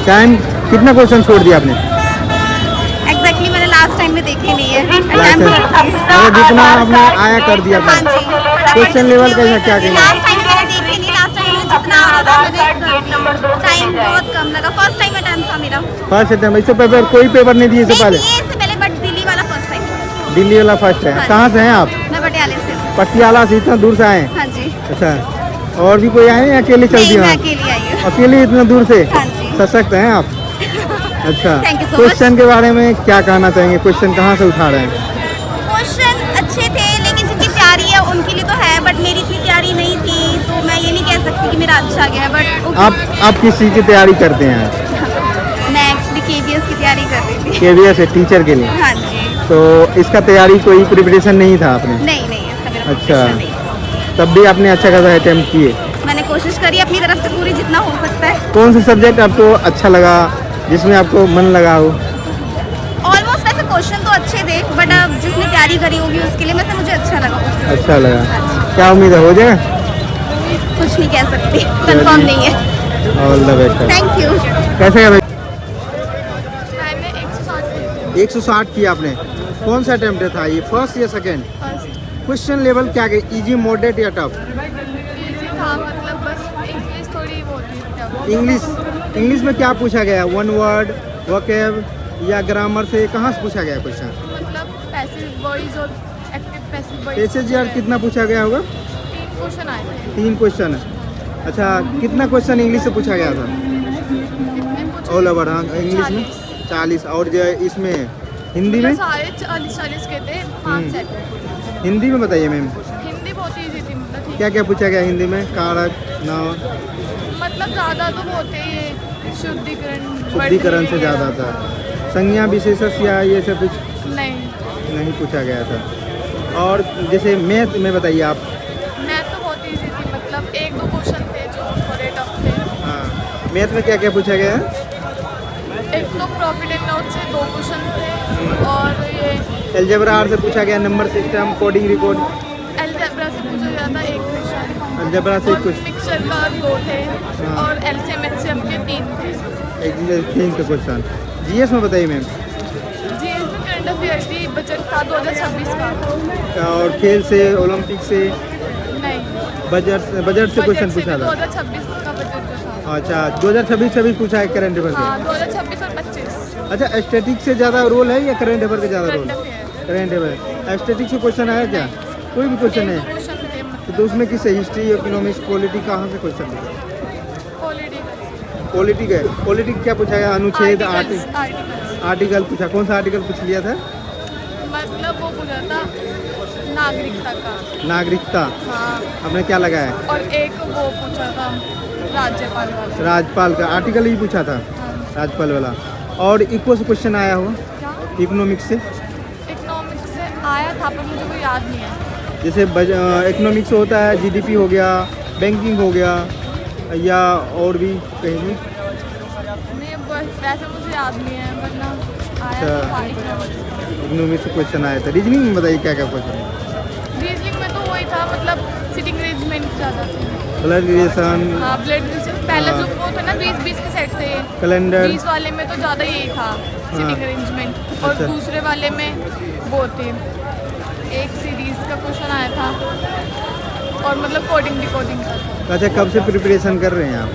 Time कितना question छोड़ दिया आपने? एग्जैक्टली मैंने लास्ट टाइम में देखे नहीं है। मतलब जितना आपने आया कर दिया था। क्वेश्चन लेवल कैसा क्या कहना? लास्ट टाइम मैंने देखे नहीं, लास्ट टाइम मैंने जितना आया था मुझे टाइम बहुत कम लगा। फर्स्ट टाइम अटेम्प्ट था मेरा। First attempt. इससे पेपर कोई पेपर नहीं दिए इससे पहले? इससे पहले बट दिल्ली वाला फर्स्ट टाइम। दिल्ली वाला फर्स्ट है। कहाँ से हैं आप? मैं पटियाला से हूँ। पटियाला से इतना दूर से आए? हाँ जी। अच्छा, और भी कोई आए हैं अकेले चल दिया? मैं अकेली आई हूँ। अकेले इतना दूर से? हाँ जी। सशक्त हैं आप। अच्छा, Thank you so क्वेश्चन के बारे में क्या कहना चाहेंगे? क्वेश्चन कहाँ से उठा रहे हैं? क्वेश्चन अच्छे थे, लेकिन जिनकी तैयारी है उनके लिए तो है, बट मेरी इतनी तैयारी नहीं थी, तो मैं ये नहीं कह सकती कि मेरा अच्छा गया है। बट आप किस चीज़ की तैयारी करते हैं? मैं एक्चुअली KBS की तैयारी कर रही थी। KBS है, टीचर के लिए? हाँ जी। तो इसका तैयारी कोई प्रिपरेशन नहीं था आपने? नहीं, इसका मेरा अच्छा। preparation नहीं। तब भी आपने अच्छा खासा अटेम्प्ट किए? मैंने कोशिश करी अपनी तरफ से पूरी, जितना हो सकता है। कौन सा सब्जेक्ट आपको अच्छा लगा, जिसमें आपको मन लगा हो? ऑलमोस्ट वैसे क्वेश्चन तो अच्छे थे, बट अब जिसने तैयारी करी होगी उसके लिए वैसे मुझे अच्छा लगा। अच्छा लगा। क्या उम्मीद है, हो जाएगा? कुछ नहीं कह सकती, कंफर्म नहीं है। All the best. Thank you. कैसे है भाई? मैंने 160 160 किया आपने। कौन सा अटेम्प्ट था ये, फर्स्ट या सेकेंड? क्वेश्चन लेवल क्या गया, इजी, मॉडरेट या टफ? था, मतलब बस इंग्लिश थोड़ी वो थी। इंग्लिश में क्या पूछा गया? वन वर्ड, वोकैब या ग्रामर से कहाँ से पूछा गया क्वेश्चन? मतलब पैसिव वॉइस और एक्टिव पैसिव वॉइस। पैसेज यार कितना पूछा गया होगा? 3 क्वेश्चन आए थे। 3 क्वेश्चन। अच्छा, कितना क्वेश्चन इंग्लिश से पूछा गया था? All over. हाँ, इंग्लिश में 40। और जो इसमें हिंदी में? सारे 40 के थे, 5 सेट। हिंदी में बताइए मैम। हिंदी बहुत ईजी थी, मतलब ठीक। क्या क्या पूछा गया हिंदी में? कारक, नाउन? मतलब ज़्यादा तो होते ही शुद्धिकरण से ज़्यादा था। संज्ञा विशेषण या ये सब कुछ नहीं पूछा गया था। और जैसे मैथ में बताइए आप। मैथ तो बहुत ईजी थी, मतलब 1-2 क्वेश्चन थे जो थोड़े टफ थे। हाँ, मैथ में क्या क्या पूछा गया है? एक तो प्रॉफिट एंड लॉस से 2 क्वेश्चन थे, और ये अलजेब्रा से पूछा गया, number system, coding record. Algebra से पूछा गया था 1 क्वेश्चन। अलजेब्रा से कुछ मिक्सचर का 2 थे, और LCM HCF के 3 थे। 3 के क्वेश्चन। जीएस में बताइए मैम। जीएस में करंट अफेयर थी, बजट था 2026 का। और खेल से, ओलंपिक से? नहीं, बजट से क्वेश्चन पूछा था। 2026 का बजट जो था। अच्छा, 2026 पूछा है करंट अफेयर से? हाँ, 2026 और 25। अच्छा, स्टैटिक से ज़्यादा रोल है या करंट अफेयर का ज़्यादा रोल? Current affair. Current affair. Static से क्वेश्चन आया क्या? कोई भी क्वेश्चन है? क्वेश्चन थे, मतलब तो उसमें किससे, हिस्ट्री, इकोनॉमिक्स, पॉलिटी, कहाँ से क्वेश्चन है? पॉलिटिकल। पॉलिटिक क्या पूछा गया? अनुच्छेद, आर्टिकल्स। आर्टिकल पूछा। कौन सा आर्टिकल पूछ लिया था? मतलब वो पूछा था नागरिकता का। नागरिकता। हाँ, आपने क्या लगाया? और एक वो पूछा था राज्यपाल वाला। राज्यपाल का आर्टिकल ही पूछा था, हाँ। राज्यपाल वाला। और इको से क्वेश्चन आया हो? क्या? इकोनॉमिक्स से? इकोनॉमिक्स से आया था, पर मुझे कोई याद नहीं है। जैसे इकोनॉमिक्स होता है, जीडीपी हो गया, बैंकिंग हो गया, या और भी कहीं भी? नहीं, वैसे मुझे याद नहीं है, वरना आया था इकोनॉमिक्स से क्वेश्चन आया था। रीजनिंग में बताइए क्या क्या क्वेश्चन? रीजनिंग में तो वही था, मतलब सिटिंग अरेंजमेंट ज़्यादा थे। Blood relation? हाँ, ब्लड रिलेशन। पहला जो वो था ना 20 के सेट थे। कैलेंडर? 20 वाले में तो ज़्यादा यही था, सिटिंग अरेंजमेंट। और अच्छा। दूसरे वाले में वो थे, एक सीरीज का क्वेश्चन आया था, और मतलब कोडिंग डिकोडिंग का था। अच्छा, कब से प्रिपरेशन कर रहे हैं आप?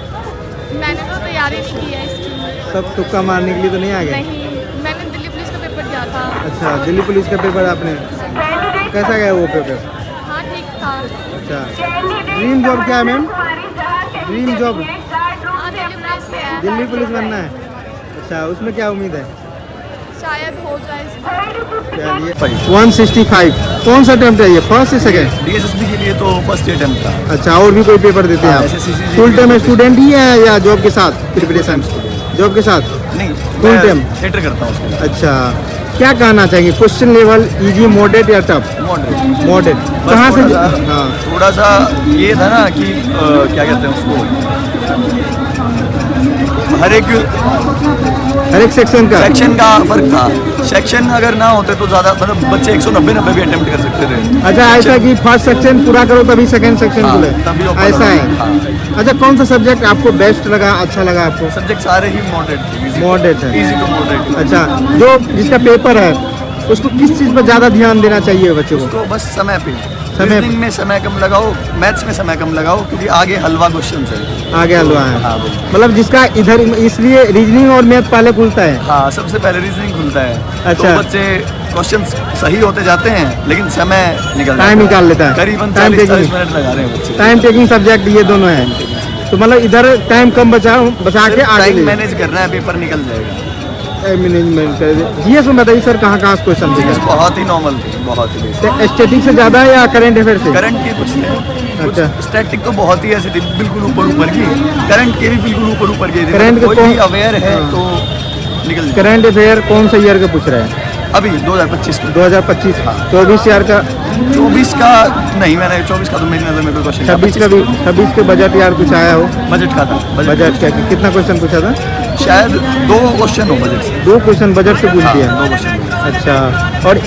मैंने तो तैयारी नहीं की है इसकी। सब तुक्का मारने के लिए तो नहीं आ गए? नहीं, मैंने दिल्ली पुलिस का पेपर दिया था। अच्छा, दिल्ली पुलिस का पेपर आपने, कैसा गया वो पेपर? हाँ, ठीक था। अच्छा, ड्रीम जॉब क्या है मैम? ड्रीम जॉब हाँ, दिल्ली पुलिस से है। दिल्ली पुलिस बनना है? अच्छा, उसमें क्या उम्मीद है? शायद हो जाए इस बार। चलिए। 165 कौन सा अटेम्प्ट है ये, फर्स्ट या सेकेंड? DSSB के लिए तो फर्स्ट अटेम्प्ट था। अच्छा, और भी कोई पेपर देते हैं आप? SSC फुल टाइम स्टूडेंट ही है या जॉब के साथ प्रिपरेशन? जॉब के साथ? नहीं, Full time? थिएटर करता हूँ उसके लिए। अच्छा, क्या कहना चाहेंगे? क्वेश्चन लेवल इजी, मॉडरेट या टफ? मॉडरेट। मॉडरेट। बस कहाँ से? हाँ, थोड़ा सा ये था ना कि क्या कहते हैं उसको, हर एक हर एक सेक्शन का? सेक्शन का फर्क था। सेक्शन अगर ना होते तो ज्यादा मतलब बच्चे 190 भी अटेम्प्ट कर सकते थे। अच्छा, ऐसा कि फर्स्ट सेक्शन पूरा करो तभी सेकंड सेक्शन हाँ, खुले, तभी open ऐसा होगा। है? हाँ। अच्छा, कौन सा सब्जेक्ट आपको बेस्ट लगा, अच्छा लगा आपको? सब्जेक्ट सारे ही मॉडरेट थे। मॉडरेट है। Easy to moderate. अच्छा, जो जिसका पेपर है उसको किस चीज़ पर ज़्यादा ध्यान देना चाहिए बच्चों को? उसको बस समय पे, समय रीजनिंग में समय कम लगाओ, मैथ्स में समय कम लगाओ, क्योंकि आगे हलवा क्वेश्चन है। आगे हलवा है। हाँ बिल्कुल। मतलब जिसका इधर, इसलिए रीजनिंग और मैथ पहले खुलता है। हाँ, सबसे पहले रीजनिंग खुलता है। अच्छा। तो बच्चे क्वेश्चंस सही होते जाते हैं, लेकिन समय टाइम निकाल लेता है। करीबन टाइम 40-40 मिनट लगा रहे हैं बच्चे। टाइम टेकिंग सब्जेक्ट ये दोनों है, तो मतलब इधर टाइम कम बचा के आगे टाइम मैनेज करना है, पेपर निकल जाएगा। मैनेजमेंट कर दे। जीएस में बताइए सर, कहाँ कहाँ क्वेश्चन जीएस बहुत ही नॉर्मल थे, बहुत ही बेसिक। स्टैटिक से ज़्यादा है या करंट अफेयर से? करंट के कुछ थे, अच्छा। कुछ स्टैटिक तो बहुत ही ऐसे थे बिल्कुल ऊपर की। करंट के भी बिल्कुल ऊपर के थे। करंट कोई को भी अवेयर है हाँ। तो निकल जाएगा। करंट अफेयर कौन सा ईयर का पूछ रहे हैं? अभी 2025 का। 2025, हाँ। 24 ईयर का? 24 का नहीं, मैंने 24 का तो मेरी नज़र में कोई क्वेश्चन 26 का भी? 26 के बजट यार कुछ आया हो? बजट का था। बजट क्या, कितना क्वेश्चन पूछा था? शायद 2 क्वेश्चन हो बजट से। 2 क्वेश्चन बजट से पूछ दिया। 2 क्वेश्चन। अच्छा, और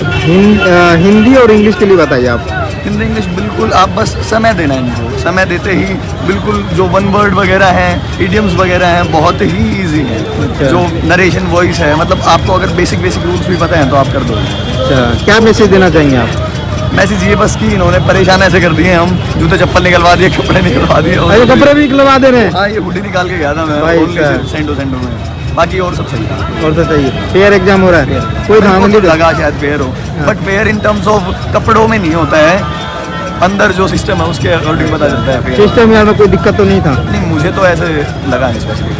हिंदी और इंग्लिश के लिए बताइए आप। हिंदी इंग्लिश बिल्कुल आप बस समय देना है इनको। समय देते ही बिल्कुल जो वन वर्ड वगैरह हैं, इडियम्स वगैरह हैं, बहुत ही इजी है। अच्छा। जो नरेशन वॉइस है, मतलब आपको अगर बेसिक रूल्स भी पता हैं तो आप कर दो। अच्छा, क्या मैसेज देना चाहेंगे आप? मैसेज ये बस कि इन्होंने परेशान ऐसे कर दिए, हम जूते चप्पल निकलवा दिए, कपड़े निकलवा दिए। अरे कपड़े भी निकलवा दे रहे हैं? हाँ, ये हुडी निकाल के गया था मैं भाई only साहब। सेंडो में। बाकी और सब सही था। और तो सही है। फेयर एग्जाम हो रहा है, कोई मेरे को धांधली तो लगा शायद फेयर हो, but fair in terms of कपड़ों में नहीं होता है, अंदर जो सिस्टम है उसके अकॉर्डिंग पता चलता है। सिस्टम यार में कोई दिक्कत तो नहीं था? नहीं, मुझे तो ऐसे लगा नहीं स्पेशली।